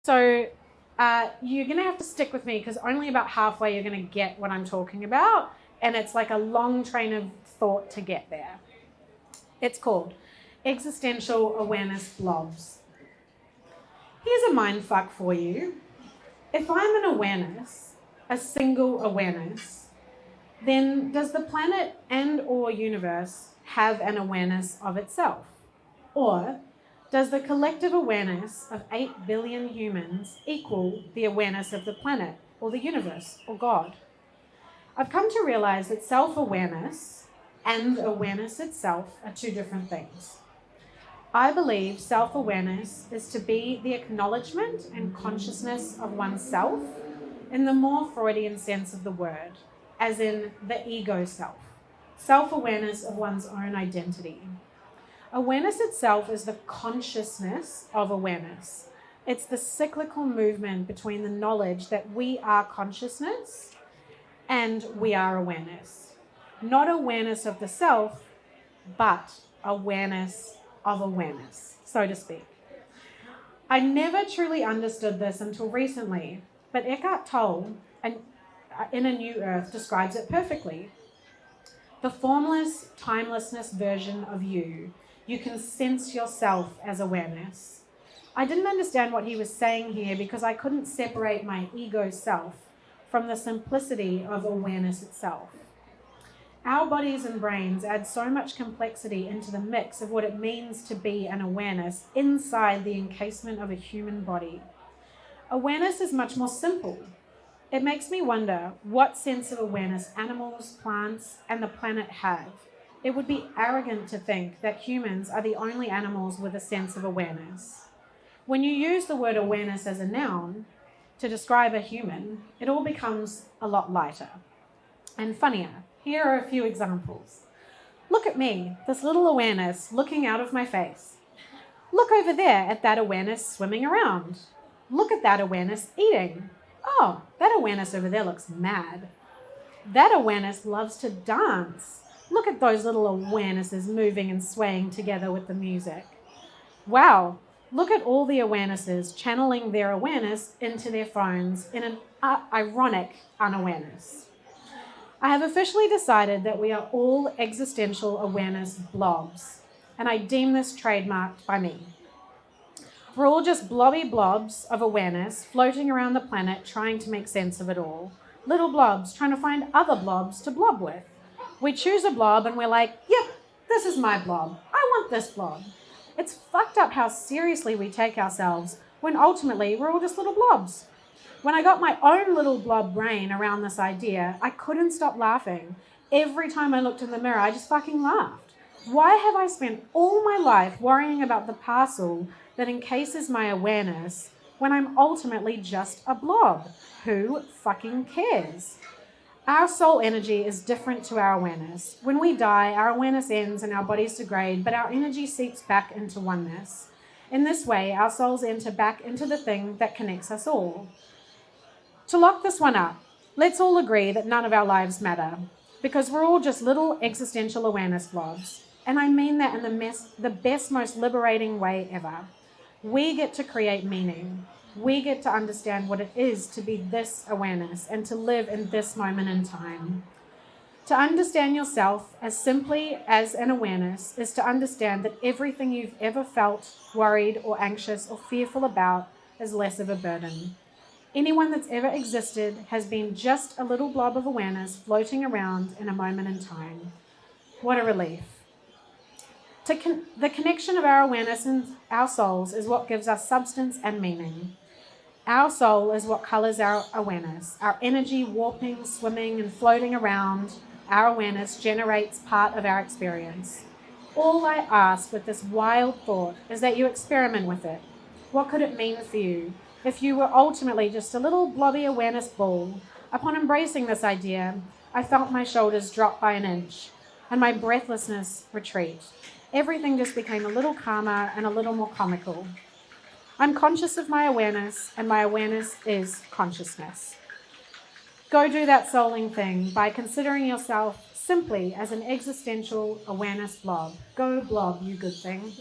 So you're going to have to stick with me because only about halfway you're going to get what I'm talking about. And it's like a long train of thought to get there. It's called Existential Awareness Blobs. Here's a mindfuck for you. If I'm an awareness, a single awareness, then does the planet and or universe have an awareness of itself? Or does the collective awareness of 8 billion humans equal the awareness of the planet or the universe or God? I've come to realize that self-awareness and awareness itself are two different things. I believe self-awareness is to be the acknowledgement and consciousness of oneself in the more Freudian sense of the word, as in the ego self, self-awareness of one's own identity. Awareness itself is the consciousness of awareness. It's the cyclical movement between the knowledge that we are consciousness and we are awareness. Not awareness of the self, but awareness of awareness, so to speak. I never truly understood this until recently, but Eckhart Tolle in A New Earth describes it perfectly. The formless, timelessness version of you can sense yourself as awareness. I didn't understand what he was saying here because I couldn't separate my ego self from the simplicity of awareness itself. Our bodies and brains add so much complexity into the mix of what it means to be an awareness inside the encasement of a human body. Awareness is much more simple. It makes me wonder what sense of awareness animals, plants, and the planet have. It would be arrogant to think that humans are the only animals with a sense of awareness. When you use the word awareness as a noun to describe a human, it all becomes a lot lighter and funnier. Here are a few examples. Look at me, this little awareness looking out of my face. Look over there at that awareness swimming around. Look at that awareness eating. Oh, that awareness over there looks mad. That awareness loves to dance. Look at those little awarenesses moving and swaying together with the music. Wow, look at all the awarenesses channeling their awareness into their phones in an ironic unawareness. I have officially decided that we are all existential awareness blobs, and I deem this trademarked by me. We're all just blobby blobs of awareness floating around the planet trying to make sense of it all. Little blobs trying to find other blobs to blob with. We choose a blob and we're like, yep, this is my blob. I want this blob. It's fucked up how seriously we take ourselves when ultimately we're all just little blobs. When I got my own little blob brain around this idea, I couldn't stop laughing. Every time I looked in the mirror, I just fucking laughed. Why have I spent all my life worrying about the parcel that encases my awareness when I'm ultimately just a blob? Who fucking cares? Our soul energy is different to our awareness. When we die, our awareness ends and our bodies degrade, but our energy seeps back into oneness. In this way, our souls enter back into the thing that connects us all. To lock this one up, let's all agree that none of our lives matter, because we're all just little existential awareness blobs. And I mean that in the best, most liberating way ever. We get to create meaning. We get to understand what it is to be this awareness and to live in this moment in time. To understand yourself as simply as an awareness is to understand that everything you've ever felt, worried, or anxious or fearful about is less of a burden. Anyone that's ever existed has been just a little blob of awareness floating around in a moment in time. What a relief. The connection of our awareness and our souls is what gives us substance and meaning. Our soul is what colors our awareness. Our energy warping, swimming, and floating around our awareness generates part of our experience. All I ask with this wild thought is that you experiment with it. What could it mean for you if you were ultimately just a little blobby awareness ball? Upon embracing this idea, I felt my shoulders drop by an inch and my breathlessness retreat. Everything just became a little calmer and a little more comical. I'm conscious of my awareness, and my awareness is consciousness. Go do that souling thing by considering yourself simply as an existential awareness blob. Go blob, you good thing.